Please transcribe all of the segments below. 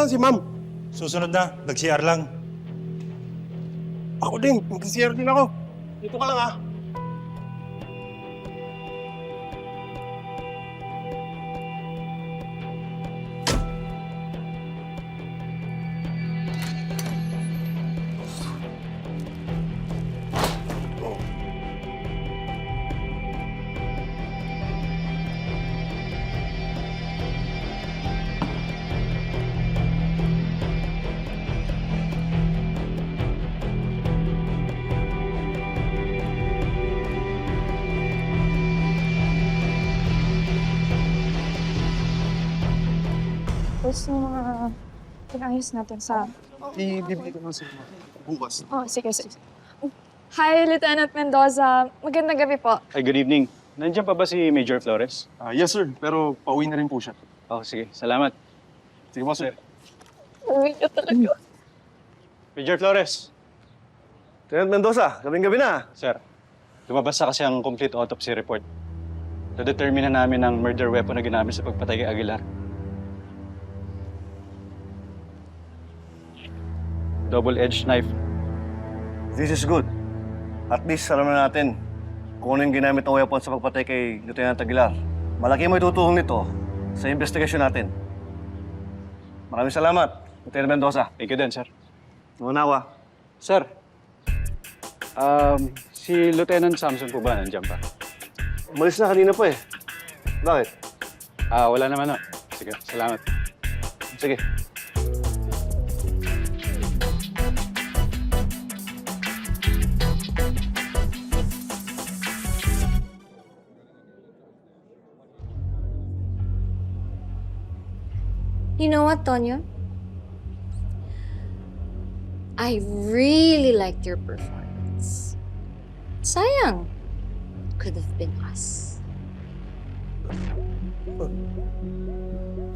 Nasaan si ma'am? Susunod na, nag-CR lang. Ako din. Mag-CR din ako. Dito ka lang ah. Tapos yung mga pinayos natin sa... Ibibigay ko lang sa bukas. Oh, sige, sige. Hi, Lieutenant Mendoza. Magandang gabi po. Ay, good evening. Nandiyan pa ba si Major Flores? Yes, sir. Pero pauwi na rin po siya. Oh, sige. Salamat. Sige po, sir. Uwi ka talaga. Major Flores. Lieutenant Mendoza, gabing-gabi na. Sir, lumabas na kasi ang complete autopsy report. Na-determine na namin ang murder weapon na ginamit sa pagpatay kay Aguilar. Double-edged knife. This is good. At least alam na natin kung ano yung ginamit ng weapon sa pagpatay kay Lieutenant Aguilar. Malaki mo itutulong nito sa investigasyon natin. Maraming salamat, Lieutenant Mendoza. Thank you din, sir. Nunawa. Sir, si Lieutenant Samson po ba nandiyan pa? Umalis na kanina pa eh. Bakit? Wala naman, no. Sige, salamat. Sige. You know what, Tonyo? I really liked your performance. Sayang. Could have been us.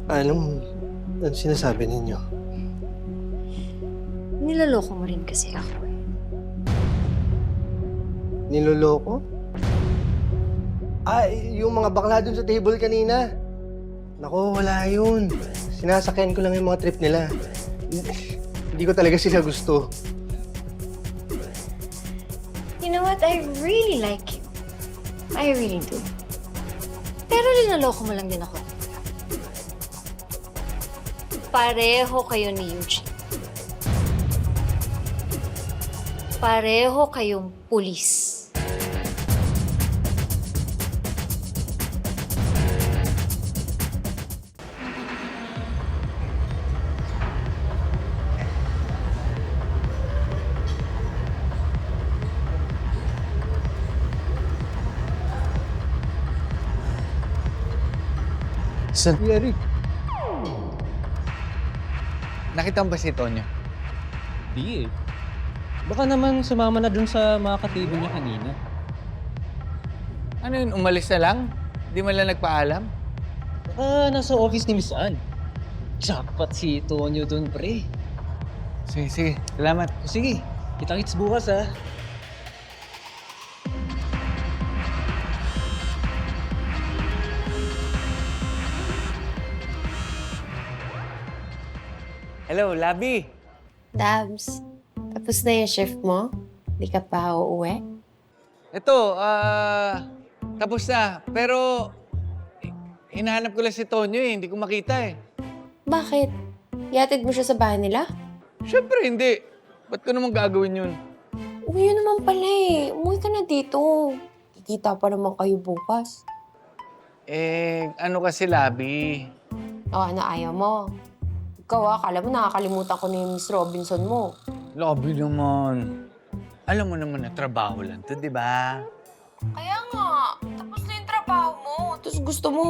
Anong sinasabi ninyo? Niloloko mo rin kasi ako eh. Niloloko? Yung mga bakla dun sa table kanina. Naku, wala yun. Sinasakyan ko lang yung mga trip nila. Hindi ko talaga sila gusto. You know what? I really like you. I really do. Pero linaloko mo lang din ako. Pareho kayo ni Eugene. Pareho kayong pulis. Sir, Eric. Nakita mo ba si Tonyo? Di eh. Baka naman sumama na dun sa mga katibong niya kanina. Ano yun, umalis na lang? Di man lang nagpaalam? Nasa office ni Miss Ann. Jackpot si Tonyo dun, pre. Sige, sige. Salamat. Sige, kita-kits bukas ah. Hello, Labi. Dabs, tapos na yung shift mo? Di ka pa uuwi? Ito, tapos na. Pero, hinahanap ko lang si Tonyo eh. Hindi ko makita eh. Bakit? Yatid mo siya sa bahay nila? Siyempre hindi. Ba't ko naman gagawin yun? Uwi naman pala eh. Umuwi ka na dito. Kikita pa naman kayo bukas. Ano kasi, Labi? O, ano ayaw mo? Ikaw akala mo nakakalimutan ko na yung Miss Robinson mo. Labi naman. Alam mo naman na trabaho lang to, di ba? Kaya nga, tapos na yung trabaho mo. Tapos gusto mo,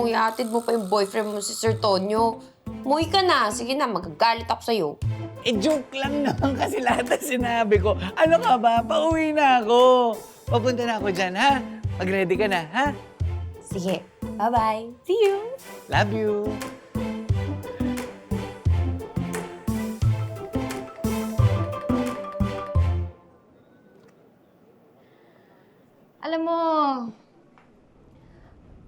ihatid mo pa yung boyfriend mo si Sir Tonyo. Umuwi ka na. Sige na, magagalit ako sa'yo. Joke lang naman kasi lahat na sinabi ko. Ano ka ba? Pauwi na ako. Papunta na ako dyan, ha? Mag-ready ka na, ha? Sige, bye-bye. See you! Love you. Alam mo,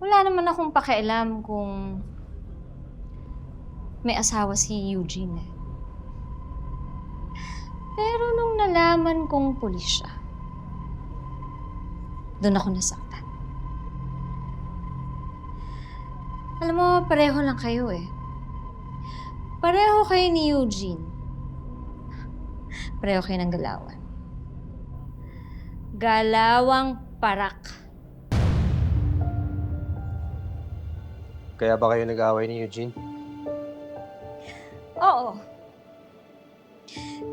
wala naman akong pakialam kung may asawa si Eugene eh. Pero nung nalaman kong pulis siya, doon ako nasaktan. Alam mo, pareho lang kayo eh. Pareho kayo ni Eugene. Pareho kayo ng galawan. Galawang parak. Kaya ba kayo nag-away ni Eugene? Oo.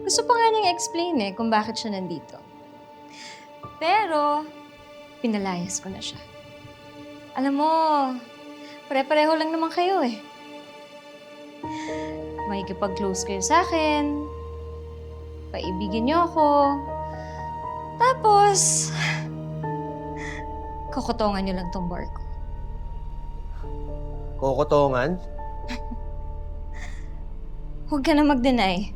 Gusto pa nga niyang explain eh kung bakit siya nandito. Pero, pinalayas ko na siya. Alam mo, pare-pareho lang naman kayo eh. Makikipag-close kayo sa akin. Paibigin niyo ako. Tapos, kokotongan niyo lang tong bar ko. Kokotongan? Huwag ka na mag-deny.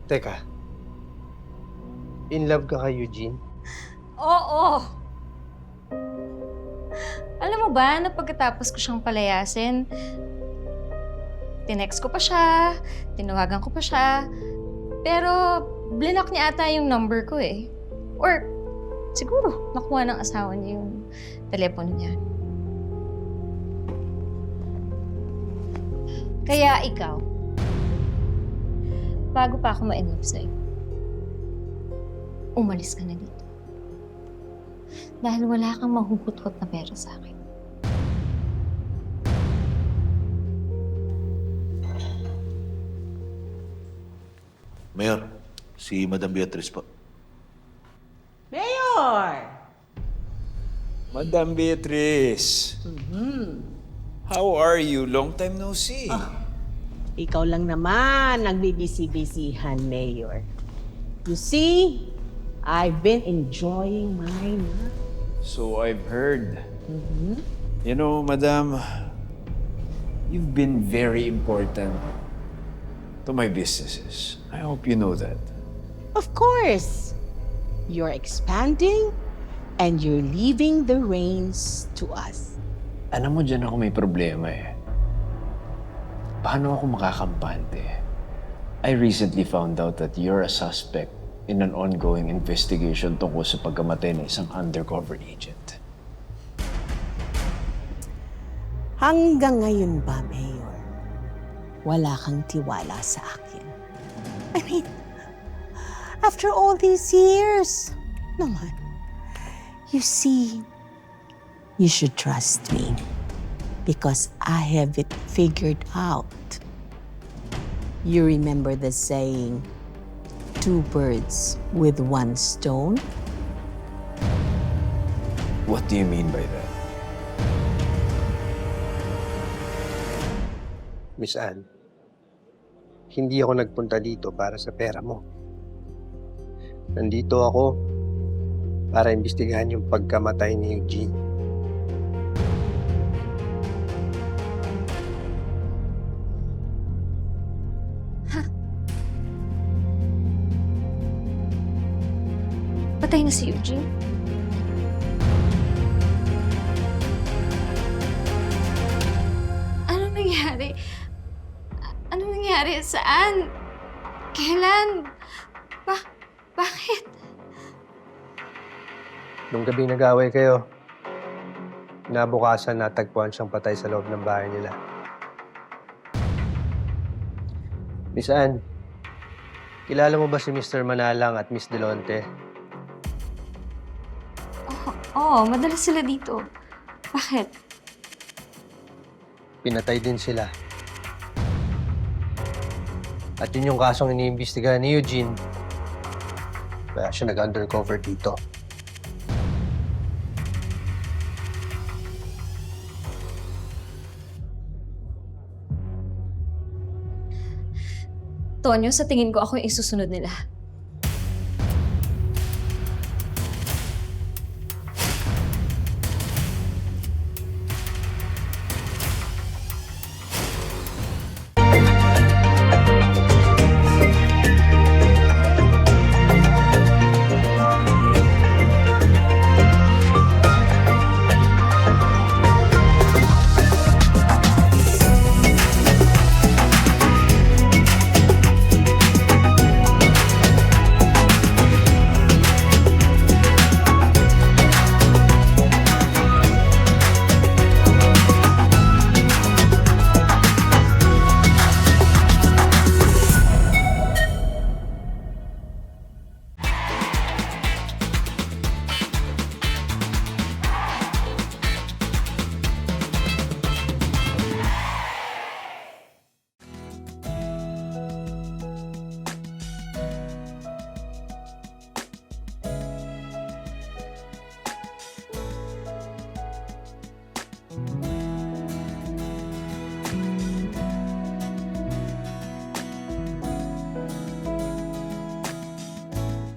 Teka. In love ka kay Eugene? Oo! Alam mo ba na pagkatapos ko siyang palayasin, tinext ko pa siya, tinawagan ko pa siya, pero blinak niya ata yung number ko eh. Or siguro nakuha ng asawa niya yung telepono niya. Kaya ikaw, bago pa ako ma-inlove sa'yo, umalis ka na dito. Dahil wala kang mahuhutot na pera sa akin. Mayor, si Madam Beatrice po. Mayor! Madam Beatrice. How are you? Long time no see. Ikaw lang naman nagbibisi-bisihan, Mayor. You see, I've been enjoying my life. So I've heard. You know, Madam, you've been very important to my businesses. I hope you know that. Of course, you're expanding and you're leaving the reins to us. Alam mo, dyan ako may problema eh. Paano ako makakampante? I recently found out that you're a suspect in an ongoing investigation tungkol sa pagkamatay ng isang undercover agent. Hanggang ngayon ba, Mayor, wala kang tiwala sa akin? I mean, after all these years, naman, you see, you should trust me because I have it figured out. You remember the saying, 2 birds with 1 stone? What do you mean by that? Miss Anne, hindi ako nagpunta dito para sa pera mo. Nandito ako para imbestigahan yung pagkamatay ni Eugene. Patay na si Eugene? Anong nangyari? Anong nangyari? Saan? Kailan? Bakit? Nung gabi nag-away kayo, nabukasan natagpuan siyang patay sa loob ng bahay nila. Miss Anne, kilala mo ba si Mr. Manalang at Miss Delonte? Oo, madalas sila dito. Bakit? Pinatay din sila. At yun yung kasong iniimbestigahan ni Eugene. Kaya siya nag-undercover dito. Tonyo, sa tingin ko ako yung isusunod nila.